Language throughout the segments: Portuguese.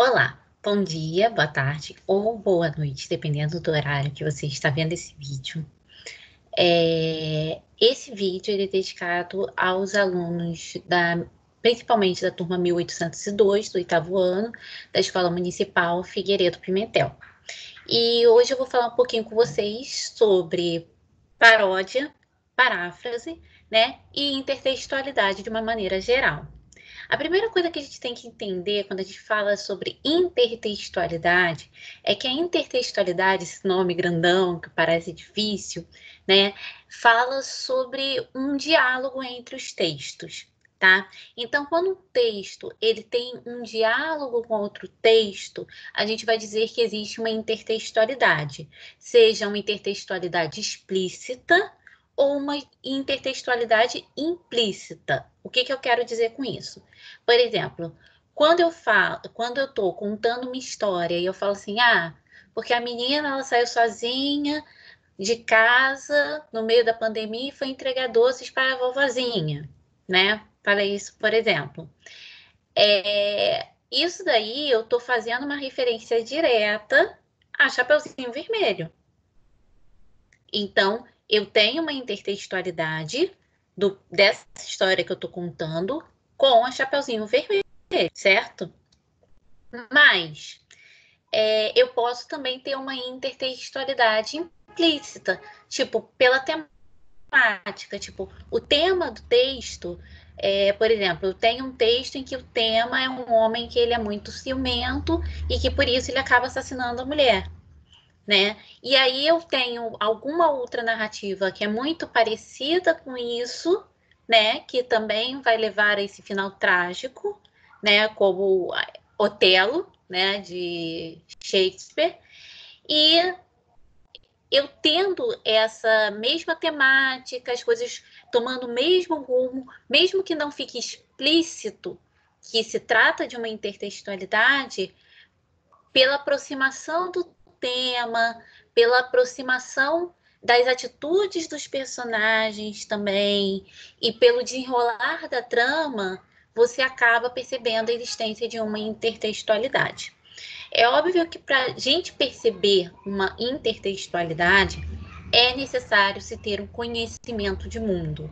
Olá, bom dia, boa tarde ou boa noite, dependendo do horário que você está vendo esse vídeo. Esse vídeo ele é dedicado aos alunos principalmente da turma 1802, do oitavo ano, da Escola Municipal Figueiredo Pimentel. E hoje eu vou falar um pouquinho com vocês sobre paródia, paráfrase, né, e intertextualidade de uma maneira geral. A primeira coisa que a gente tem que entender quando a gente fala sobre intertextualidade é que a intertextualidade, esse nome grandão que parece difícil, né, fala sobre um diálogo entre os textos, tá? Então, quando um texto ele tem um diálogo com outro texto, a gente vai dizer que existe uma intertextualidade, seja uma intertextualidade explícita ou uma intertextualidade implícita. O que eu quero dizer com isso? Por exemplo, quando eu estou contando uma história e eu falo assim, porque a menina ela saiu sozinha de casa no meio da pandemia e foi entregar doces para a vovozinha, né? Falei isso, por exemplo. Isso daí eu estou fazendo uma referência direta a Chapeuzinho Vermelho. Então, eu tenho uma intertextualidade dessa história que eu estou contando com a Chapeuzinho Vermelho, certo? Mas eu posso também ter uma intertextualidade implícita, tipo, pela temática, tipo, o tema do texto, por exemplo, eu tenho um texto em que o tema é um homem que ele é muito ciumento e que por isso ele acaba assassinando a mulher. Né? E aí eu tenho alguma outra narrativa que é muito parecida com isso, né? Que também vai levar a esse final trágico, né? Como Otelo, né? De Shakespeare. E eu tendo essa mesma temática, as coisas tomando o mesmo rumo, mesmo que não fique explícito que se trata de uma intertextualidade, pela aproximação do tema, pela aproximação das atitudes dos personagens também, e pelo desenrolar da trama, você acaba percebendo a existência de uma intertextualidade. É óbvio que para a gente perceber uma intertextualidade, é necessário se ter um conhecimento de mundo.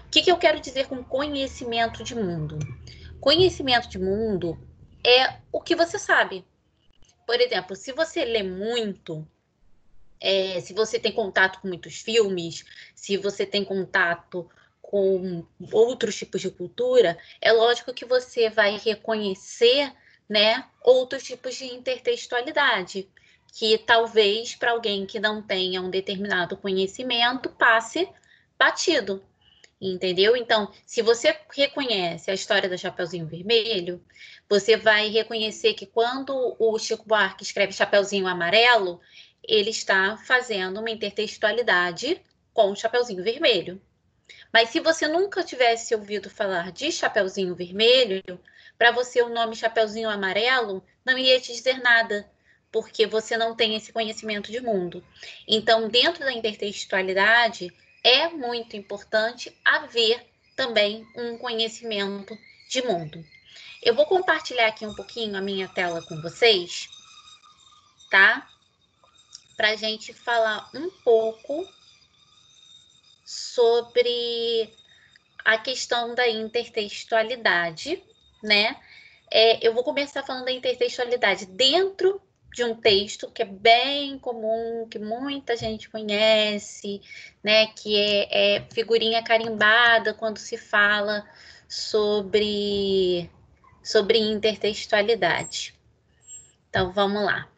O que eu quero dizer com conhecimento de mundo? Conhecimento de mundo é o que você sabe. Por exemplo, se você lê muito, se você tem contato com muitos filmes, se você tem contato com outros tipos de cultura, é lógico que você vai reconhecer, né, outros tipos de intertextualidade, que talvez para alguém que não tenha um determinado conhecimento passe batido. Entendeu? Então, se você reconhece a história do Chapeuzinho Vermelho, você vai reconhecer que quando o Chico Buarque escreve Chapeuzinho Amarelo, ele está fazendo uma intertextualidade com o Chapeuzinho Vermelho. Mas se você nunca tivesse ouvido falar de Chapeuzinho Vermelho, para você o nome Chapeuzinho Amarelo não ia te dizer nada, porque você não tem esse conhecimento de mundo. Então, dentro da intertextualidade, é muito importante haver também um conhecimento de mundo. Eu vou compartilhar aqui um pouquinho a minha tela com vocês, tá? Para a gente falar um pouco sobre a questão da intertextualidade, né? Eu vou começar falando da intertextualidade dentro de um texto que é bem comum, que muita gente conhece, né? Que é figurinha carimbada quando se fala sobre intertextualidade. Então, vamos lá.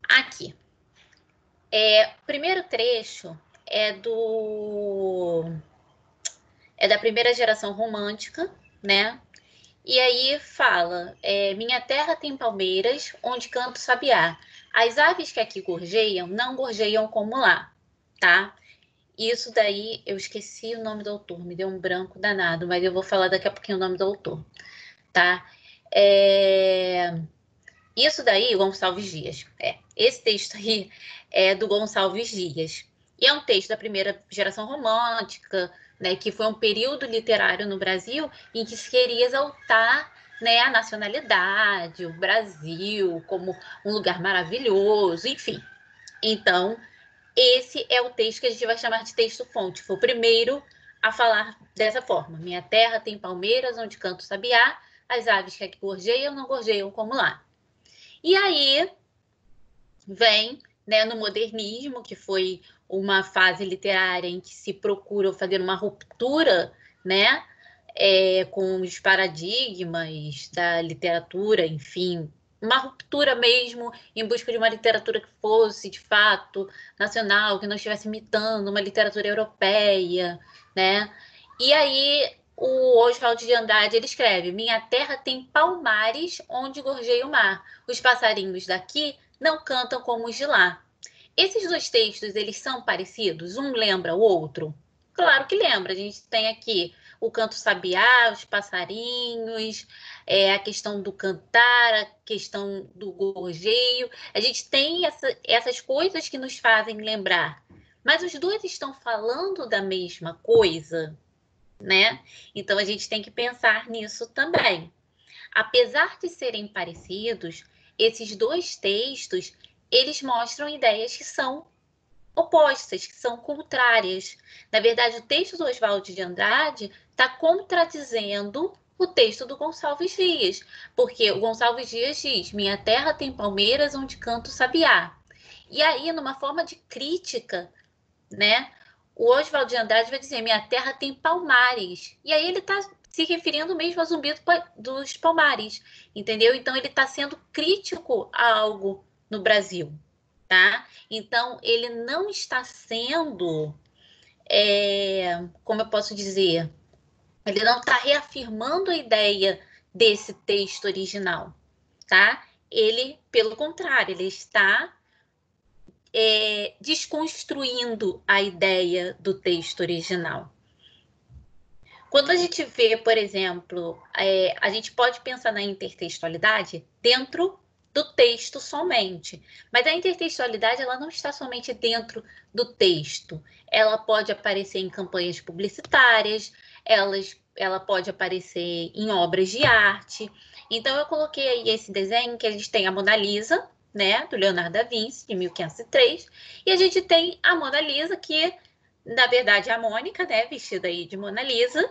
Aqui. O primeiro trecho é da primeira geração romântica, né? E aí fala, minha terra tem palmeiras, onde canta o sabiá. As aves que aqui gorjeiam, não gorjeiam como lá, tá? Isso daí, eu esqueci o nome do autor, me deu um branco danado, mas eu vou falar daqui a pouquinho o nome do autor, tá? Isso daí, Gonçalves Dias. Esse texto aí é do Gonçalves Dias. E é um texto da primeira geração romântica, né, que foi um período literário no Brasil em que se queria exaltar né, a nacionalidade, o Brasil como um lugar maravilhoso, enfim. Então, esse é o texto que a gente vai chamar de texto-fonte. Foi o primeiro a falar dessa forma. Minha terra tem palmeiras onde canta o sabiá, as aves que aqui gorjeiam não gorjeiam como lá. E aí vem, né, no modernismo, que foi uma fase literária em que se procura fazer uma ruptura, né, com os paradigmas da literatura, enfim, uma ruptura mesmo em busca de uma literatura que fosse, de fato, nacional, que não estivesse imitando uma literatura europeia, né? E aí o Oswald de Andrade, ele escreve: Minha terra tem palmares onde gorjeia o mar. Os passarinhos daqui não cantam como os de lá. Esses dois textos, eles são parecidos? Um lembra o outro? Claro que lembra. A gente tem aqui o canto sabiá, os passarinhos, a questão do cantar, a questão do gorjeio. A gente tem essas coisas que nos fazem lembrar. Mas os dois estão falando da mesma coisa, né? Então a gente tem que pensar nisso também. Apesar de serem parecidos, esses dois textos, eles mostram ideias que são opostas, que são contrárias. Na verdade, o texto do Oswald de Andrade está contradizendo o texto do Gonçalves Dias, porque o Gonçalves Dias diz: Minha terra tem palmeiras onde canto sabiá. E aí, numa forma de crítica, né, o Oswald de Andrade vai dizer: Minha terra tem palmares. E aí ele está se referindo mesmo ao zumbi dos palmares, entendeu? Então ele está sendo crítico a algo no Brasil, tá? Então ele não está sendo, como eu posso dizer, ele não está reafirmando a ideia desse texto original, tá? Ele, pelo contrário, ele está desconstruindo a ideia do texto original. Quando a gente vê, por exemplo, a gente pode pensar na intertextualidade dentro do texto somente, mas a intertextualidade ela não está somente dentro do texto, ela pode aparecer em campanhas publicitárias, ela pode aparecer em obras de arte. Então eu coloquei aí esse desenho que a gente tem a Mona Lisa, né, do Leonardo da Vinci, de 1503, e a gente tem a Mona Lisa, que na verdade é a Mônica, né, vestida aí de Mona Lisa,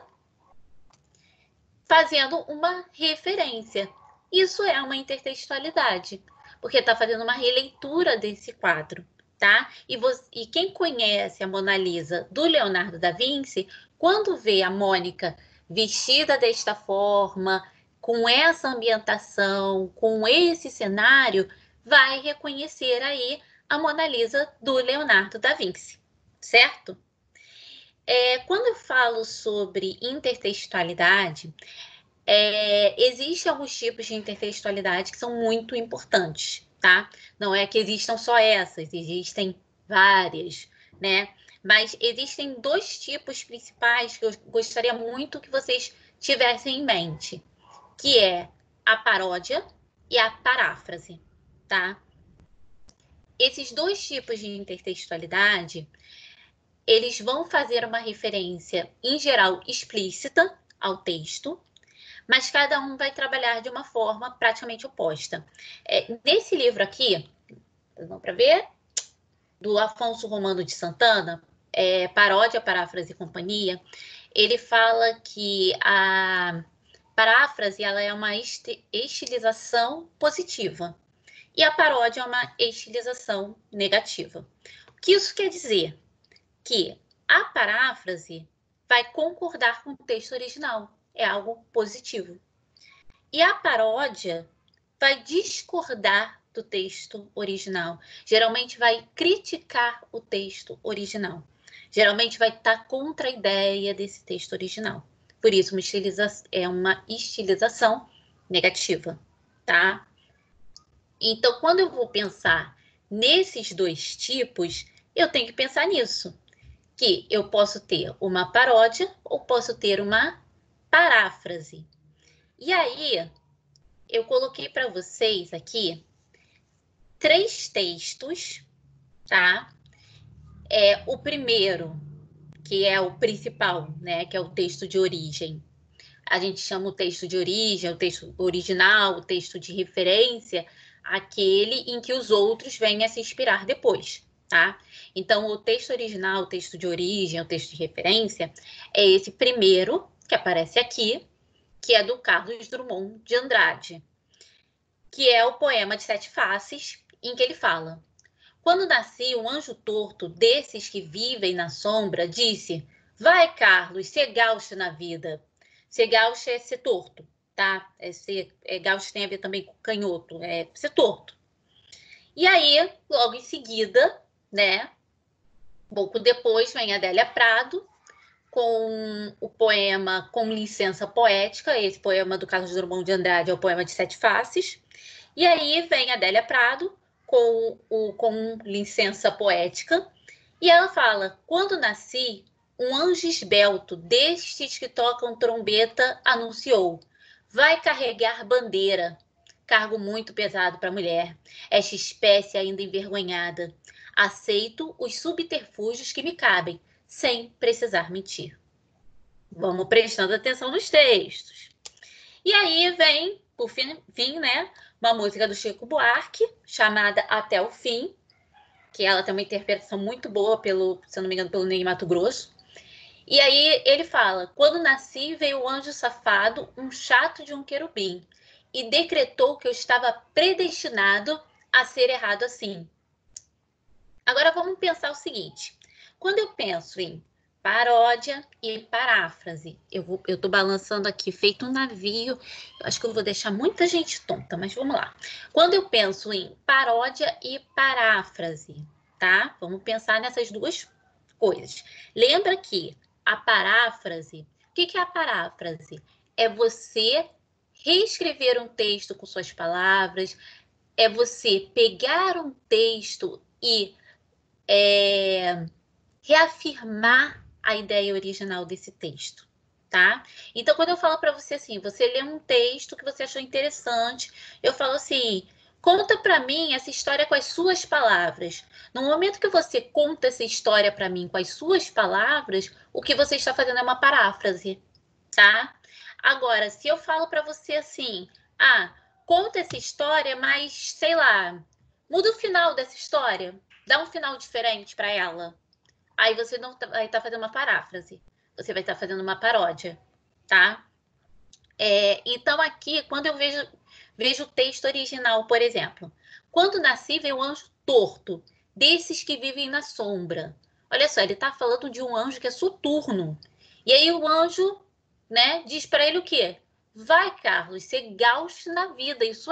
fazendo uma referência. Isso é uma intertextualidade, porque está fazendo uma releitura desse quadro, tá? E quem conhece a Mona Lisa do Leonardo da Vinci, quando vê a Mônica vestida desta forma, com essa ambientação, com esse cenário, vai reconhecer aí a Mona Lisa do Leonardo da Vinci, certo? Quando eu falo sobre intertextualidade, existem alguns tipos de intertextualidade que são muito importantes, tá? Não é que existam só essas, existem várias, né? Mas existem dois tipos principais que eu gostaria muito que vocês tivessem em mente, que é a paródia e a paráfrase, tá? Esses dois tipos de intertextualidade, eles vão fazer uma referência, em geral, explícita ao texto, mas cada um vai trabalhar de uma forma praticamente oposta. Nesse livro aqui, vamos para ver, do Afonso Romano de Santana, Paródia, Paráfrase e Companhia, ele fala que a paráfrase ela é uma estilização positiva e a paródia é uma estilização negativa. O que isso quer dizer? Que a paráfrase vai concordar com o texto original, é algo positivo. E a paródia vai discordar do texto original. Geralmente vai criticar o texto original. Geralmente vai estar contra a ideia desse texto original. Por isso, é uma estilização negativa, tá? Então, quando eu vou pensar nesses dois tipos, eu tenho que pensar nisso. Que eu posso ter uma paródia ou posso ter uma paráfrase. E aí, eu coloquei para vocês aqui 3 textos, tá? O primeiro, que é o principal, né? Que é o texto de origem. A gente chama o texto de origem, o texto original, o texto de referência, aquele em que os outros vêm a se inspirar depois, tá? Então, o texto original, o texto de origem, o texto de referência, é esse primeiro que aparece aqui, que é do Carlos Drummond de Andrade, que é o poema de Sete Faces, em que ele fala: quando nasci, um anjo torto, desses que vivem na sombra, disse: vai, Carlos, ser gaucho na vida. Ser gaucho é ser torto, tá? Gaucho tem a ver também com canhoto, é ser torto. E aí, logo em seguida, né, pouco depois, vem Adélia Prado, com o poema Com Licença Poética. Esse poema do Carlos Drummond de Andrade é o poema de Sete Faces. E aí vem Adélia Prado com Licença Poética, e ela fala: quando nasci, um anjo esbelto, destes que tocam trombeta, anunciou: vai carregar bandeira, cargo muito pesado para a mulher, esta espécie ainda envergonhada. Aceito os subterfúgios que me cabem, sem precisar mentir. Vamos prestando atenção nos textos. E aí vem, por fim, né, uma música do Chico Buarque, chamada Até o Fim, que ela tem uma interpretação muito boa, se eu não me engano, pelo Ney Matogrosso. E aí ele fala: quando nasci, veio o anjo safado, um chato de um querubim, e decretou que eu estava predestinado a ser errado assim. Agora vamos pensar o seguinte: quando eu penso em paródia e paráfrase, eu tô balançando aqui, feito um navio. Eu acho que eu vou deixar muita gente tonta, mas vamos lá. Quando eu penso em paródia e paráfrase, tá? Vamos pensar nessas duas coisas. Lembra que a paráfrase, o que é a paráfrase? É você reescrever um texto com suas palavras, é você pegar um texto e reafirmar a ideia original desse texto, tá? Então, quando eu falo para você assim, você lê um texto que você achou interessante, eu falo assim: conta para mim essa história com as suas palavras. No momento que você conta essa história para mim com as suas palavras, o que você está fazendo é uma paráfrase, tá? Agora, se eu falo para você assim: conta essa história, mas sei lá, muda o final dessa história, dá um final diferente para ela. Aí você não vai estar fazendo uma paráfrase, você vai estar fazendo uma paródia, tá? Então aqui, quando eu vejo o texto original, por exemplo: quando nasci, veio um anjo torto, desses que vivem na sombra. Olha só, ele está falando de um anjo que é soturno. E aí o anjo, né, diz para ele o quê? Vai, Carlos, ser gaucho na vida. Isso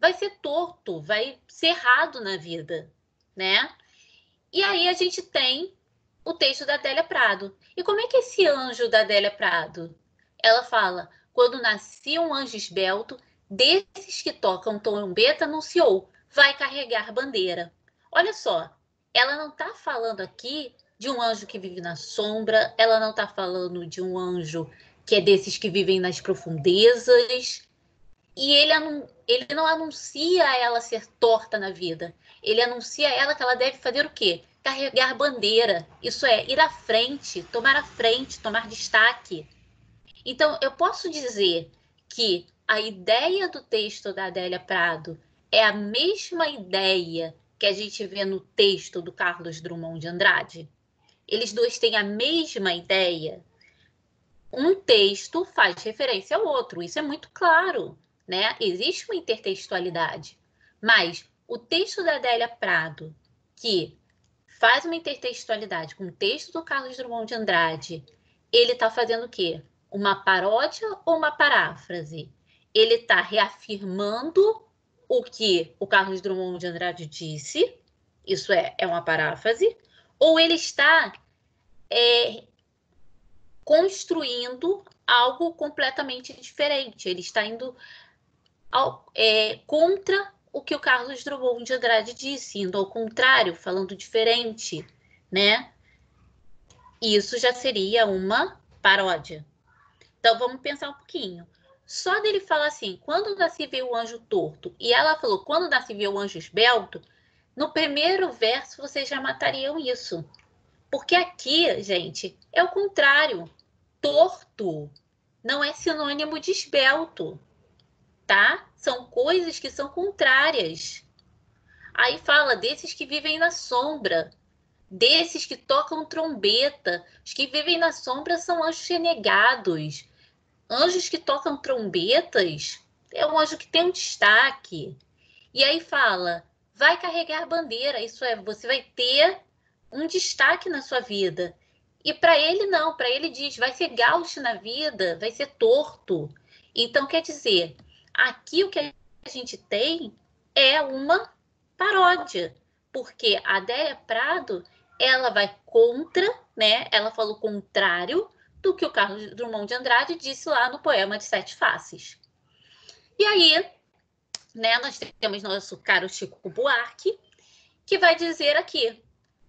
vai ser torto, vai ser errado na vida, né? E aí a gente tem o texto da Adélia Prado. E como é que é esse anjo da Adélia Prado? Ela fala: quando nascia um anjo esbelto, desses que tocam trombeta, anunciou: vai carregar bandeira. Olha só, ela não está falando aqui de um anjo que vive na sombra, ela não está falando de um anjo que é desses que vivem nas profundezas. E ele não anuncia a ela ser torta na vida. Ele anuncia a ela que ela deve fazer o quê? Carregar bandeira. Isso é, ir à frente, tomar destaque. Então, eu posso dizer que a ideia do texto da Adélia Prado é a mesma ideia que a gente vê no texto do Carlos Drummond de Andrade? Eles dois têm a mesma ideia. Um texto faz referência ao outro, isso é muito claro, né? Existe uma intertextualidade, mas o texto da Adélia Prado, que faz uma intertextualidade com o texto do Carlos Drummond de Andrade, ele está fazendo o quê? Uma paródia ou uma paráfrase? Ele está reafirmando o que o Carlos Drummond de Andrade disse, isso é uma paráfrase, ou ele está construindo algo completamente diferente. Ele está indo contra o que o Carlos Drummond de Andrade disse, indo ao contrário, falando diferente, né? Isso já seria uma paródia. Então, vamos pensar um pouquinho. Só dele falar assim: quando nasci veio o anjo torto, e ela falou: quando nasci veio o anjo esbelto, no primeiro verso vocês já matariam isso. Porque aqui, gente, é o contrário. Torto não é sinônimo de esbelto, tá? São coisas que são contrárias. Aí fala desses que vivem na sombra, desses que tocam trombeta. Os que vivem na sombra são anjos renegados. Anjos que tocam trombetas é um anjo que tem um destaque. E aí fala, vai carregar bandeira, isso é, você vai ter um destaque na sua vida. E para ele não, para ele diz, vai ser gaucho na vida, vai ser torto. Então quer dizer, aqui o que a gente tem é uma paródia, porque a Adélia Prado, ela vai contra, né? Ela falou o contrário do que o Carlos Drummond de Andrade disse lá no poema de Sete Faces. E aí, né, nós temos nosso caro Chico Buarque, que vai dizer aqui: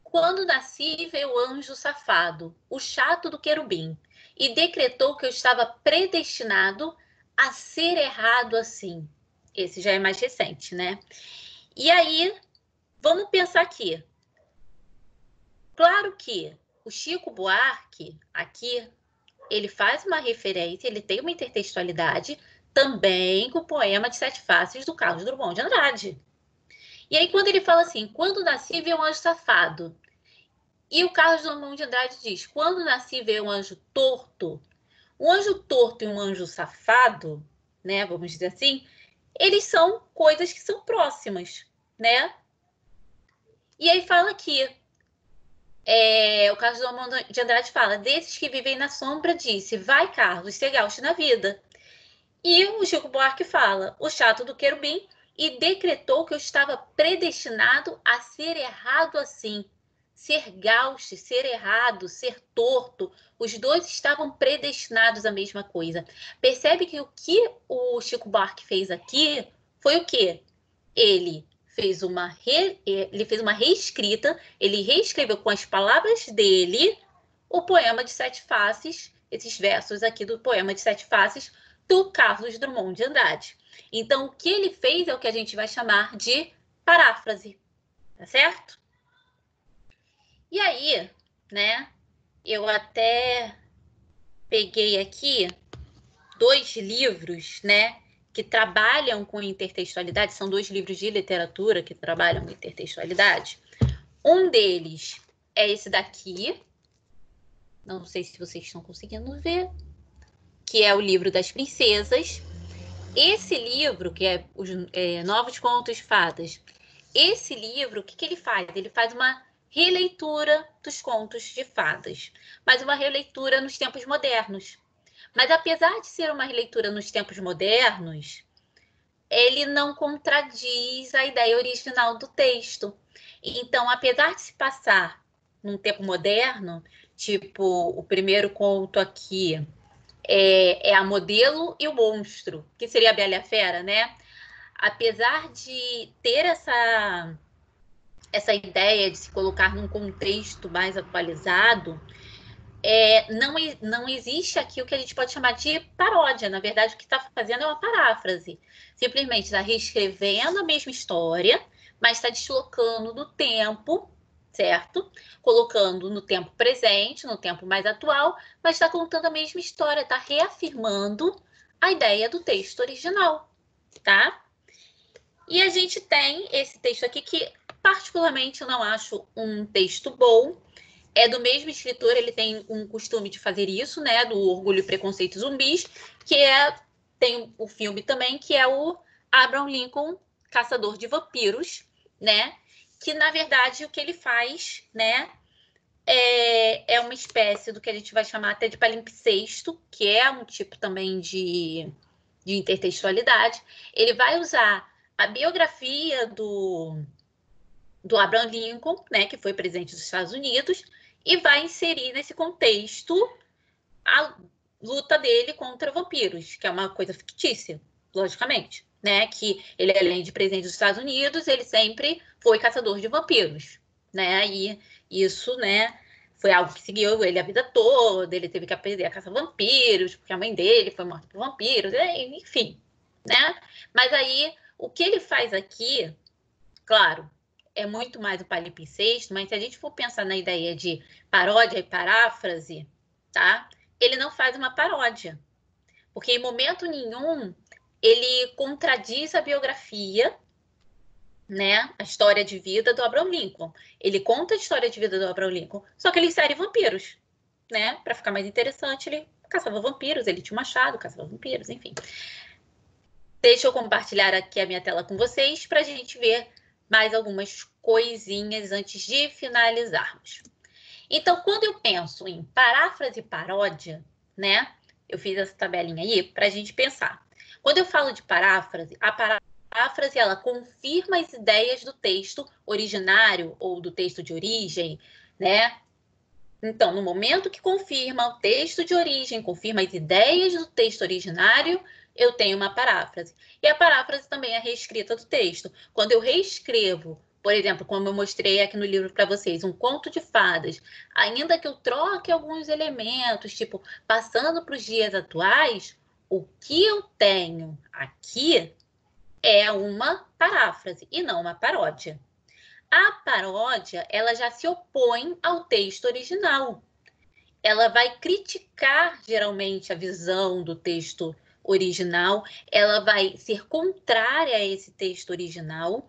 quando nasci, veio o anjo safado, o chato do querubim, e decretou que eu estava predestinado a ser errado assim. Esse já é mais recente, né? E aí, vamos pensar aqui. Claro que o Chico Buarque, aqui, ele faz uma referência, ele tem uma intertextualidade também com o poema de Sete Faces do Carlos Drummond de Andrade. E aí, quando ele fala assim, quando nasci, veio um anjo safado. E o Carlos Drummond de Andrade diz, quando nasci, veio um anjo torto. Um anjo torto e um anjo safado, né, vamos dizer assim, eles são coisas que são próximas, né? E aí fala aqui, o Carlos Drummond de Andrade fala, desses que vivem na sombra, disse, vai, Carlos, ser gaucho na vida. E o Chico Buarque fala, o chato do querubim, e decretou que eu estava predestinado a ser errado assim. Ser gaucho, ser errado, ser torto, os dois estavam predestinados à mesma coisa. Percebe que o que o Chico Buarque fez aqui foi o quê? Ele fez uma reescrita, ele reescreveu com as palavras dele o poema de Sete Faces, esses versos aqui do poema de Sete Faces, do Carlos Drummond de Andrade. Então, o que ele fez é o que a gente vai chamar de paráfrase, tá certo? E aí, né, eu até peguei aqui 2 livros, né, que trabalham com intertextualidade, são 2 livros de literatura que trabalham com intertextualidade. Um deles é esse daqui, não sei se vocês estão conseguindo ver, que é o livro das princesas. Esse livro, que é os Novos Contos de Fadas, esse livro, o que ele faz? Ele faz uma releitura dos contos de fadas, mas uma releitura nos tempos modernos. Mas apesar de ser uma releitura nos tempos modernos, ele não contradiz a ideia original do texto. Então, apesar de se passar num tempo moderno, tipo o primeiro conto aqui é a Modelo e o Monstro, que seria a Bela e a Fera, né? Apesar de ter essa ideia de se colocar num contexto mais atualizado, não existe aqui o que a gente pode chamar de paródia. Na verdade, o que está fazendo é uma paráfrase. Simplesmente está reescrevendo a mesma história, mas está deslocando do tempo, certo? Colocando no tempo presente, no tempo mais atual, mas está contando a mesma história, está reafirmando a ideia do texto original, tá? E a gente tem esse texto aqui que, particularmente, eu não acho um texto bom. É do mesmo escritor, ele tem um costume de fazer isso, né? Do Orgulho e Preconceito Zumbis, que tem o filme também, que é o Abraham Lincoln, Caçador de Vampiros, né? Que, na verdade, o que ele faz, né? É uma espécie do que a gente vai chamar até de palimpsesto, que é um tipo também de intertextualidade. Ele vai usar a biografia do Abraham Lincoln, né, que foi presidente dos Estados Unidos, e vai inserir nesse contexto a luta dele contra vampiros, que é uma coisa fictícia, logicamente, né? Que ele, além de presidente dos Estados Unidos, ele sempre foi caçador de vampiros, né? E isso, né, foi algo que seguiu ele a vida toda, ele teve que aprender a caçar vampiros, porque a mãe dele foi morta por vampiros, enfim, né? Mas aí, o que ele faz aqui, claro, é muito mais o palimpsesto, mas se a gente for pensar na ideia de paródia e paráfrase, tá? Ele não faz uma paródia. porque em momento nenhum ele contradiz a biografia, né, a história de vida do Abraham Lincoln. Ele conta a história de vida do Abraham Lincoln, só que ele insere vampiros, né? Para ficar mais interessante, ele caçava vampiros, ele tinha um machado, caçava vampiros, enfim. Deixa eu compartilhar aqui a minha tela com vocês para a gente ver mais algumas coisinhas antes de finalizarmos. Então, quando eu penso em paráfrase e paródia, né? Eu fiz essa tabelinha aí para a gente pensar. Quando eu falo de paráfrase, a paráfrase ela confirma as ideias do texto originário ou do texto de origem, né? Então, no momento que confirma o texto de origem, confirma as ideias do texto originário, eu tenho uma paráfrase. E a paráfrase também é a reescrita do texto. Quando eu reescrevo, por exemplo, como eu mostrei aqui no livro para vocês, um conto de fadas, ainda que eu troque alguns elementos, tipo, passando para os dias atuais, o que eu tenho aqui é uma paráfrase e não uma paródia. A paródia, ela já se opõe ao texto original. Ela vai criticar, geralmente, a visão do texto original, ela vai ser contrária a esse texto original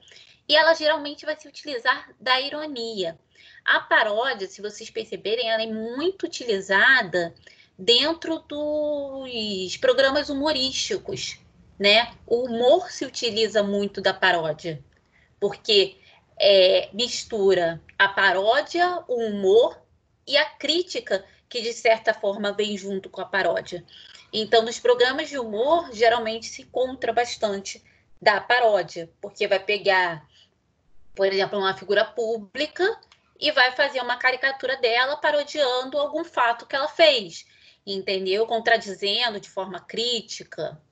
e ela geralmente vai se utilizar da ironia. A paródia, se vocês perceberem, ela é muito utilizada dentro dos programas humorísticos, né? O humor se utiliza muito da paródia, porque mistura a paródia, o humor e a crítica que, de certa forma, vem junto com a paródia. Então, nos programas de humor, geralmente se encontra bastante da paródia, porque vai pegar, por exemplo, uma figura pública e vai fazer uma caricatura dela parodiando algum fato que ela fez, entendeu? Contradizendo de forma crítica.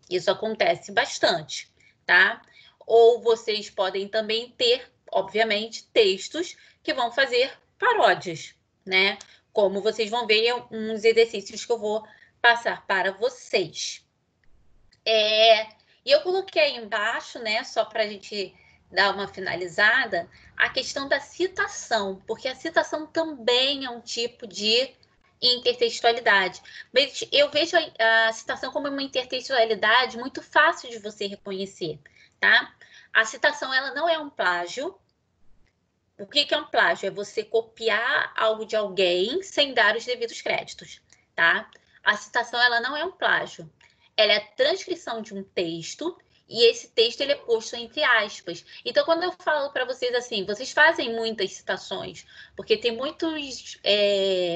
Isso acontece bastante, tá? Ou vocês podem também ter, obviamente, textos que vão fazer paródias, né? Como vocês vão ver em uns exercícios que eu vou passar para vocês. E eu coloquei aí embaixo, né, só para a gente dar uma finalizada, a questão da citação, porque a citação também é um tipo de intertextualidade. Mas eu vejo a citação como uma intertextualidade muito fácil de você reconhecer, tá? A citação, ela não é um plágio. O que é um plágio? É você copiar algo de alguém sem dar os devidos créditos, tá? A citação, ela não é um plágio. Ela é a transcrição de um texto e esse texto ele é posto entre aspas. Então, quando eu falo para vocês assim, vocês fazem muitas citações, porque tem muitos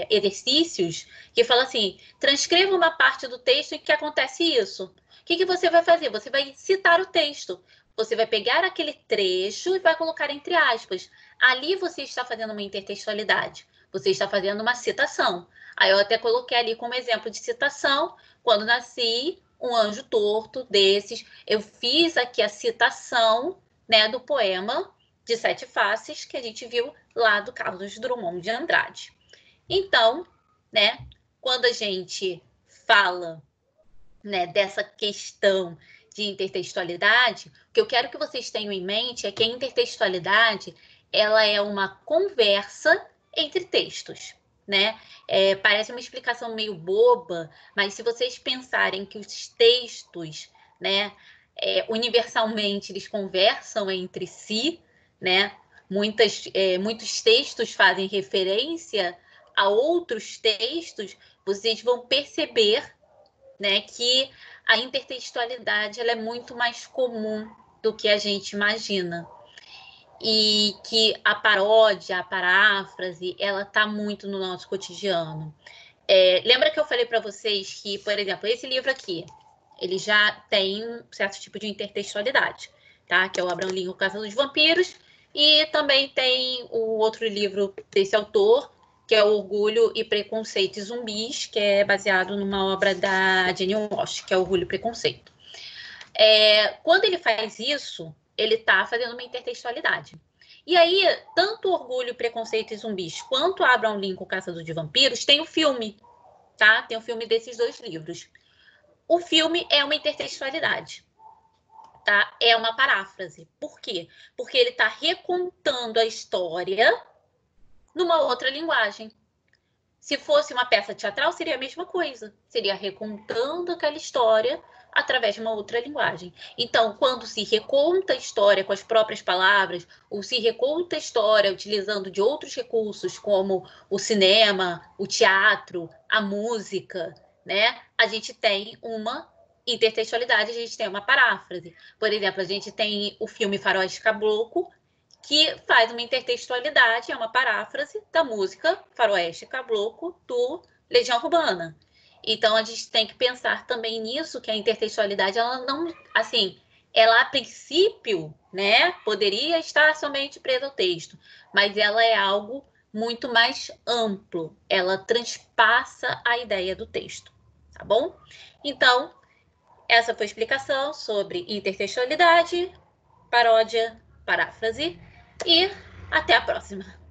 exercícios que falam assim, transcreva uma parte do texto em que acontece isso. O que você vai fazer? Você vai citar o texto. Você vai pegar aquele trecho e vai colocar entre aspas. Ali você está fazendo uma intertextualidade. Você está fazendo uma citação. Aí eu até coloquei ali como exemplo de citação, quando nasci, um anjo torto desses. Eu fiz aqui a citação, né, do poema de Sete Faces que a gente viu lá do Carlos Drummond de Andrade. Então, né, quando a gente fala, né, dessa questão de intertextualidade, o que eu quero que vocês tenham em mente é que a intertextualidade ela é uma conversa entre textos, né? Parece uma explicação meio boba, mas se vocês pensarem que os textos, né, universalmente eles conversam entre si, né? Muitos textos fazem referência a outros textos, vocês vão perceber, né, que a intertextualidade ela é muito mais comum do que a gente imagina. E que a paródia, a paráfrase, ela está muito no nosso cotidiano. Lembra que eu falei para vocês que, por exemplo, esse livro aqui, ele já tem um certo tipo de intertextualidade, tá? Que é o Abraham Lincoln, Caça dos Vampiros, e também tem o outro livro desse autor, que é o Orgulho e Preconceito e Zumbis, que é baseado numa obra da Jane Walsh, que é Orgulho e Preconceito. Quando ele faz isso, ele está fazendo uma intertextualidade. E aí, tanto Orgulho, Preconceito e Zumbis quanto Abraham Lincoln, Caçador de Vampiros, tem o filme, tá? Tem o filme desses dois livros. O filme é uma intertextualidade, tá? É uma paráfrase. Por quê? Porque ele está recontando a história numa outra linguagem. Se fosse uma peça teatral, seria a mesma coisa. Seria recontando aquela história através de uma outra linguagem. Então, quando se reconta a história com as próprias palavras, ou se reconta a história utilizando de outros recursos, como o cinema, o teatro, a música, né? A gente tem uma intertextualidade, a gente tem uma paráfrase. Por exemplo, a gente tem o filme Faroeste Caboclo, que faz uma intertextualidade, é uma paráfrase da música Faroeste Caboclo do Legião Urbana. Então a gente tem que pensar também nisso, que a intertextualidade, ela não, assim, ela a princípio, né, poderia estar somente presa ao texto, mas ela é algo muito mais amplo, ela transpassa a ideia do texto, tá bom? Então, essa foi a explicação sobre intertextualidade, paródia, paráfrase, e até a próxima!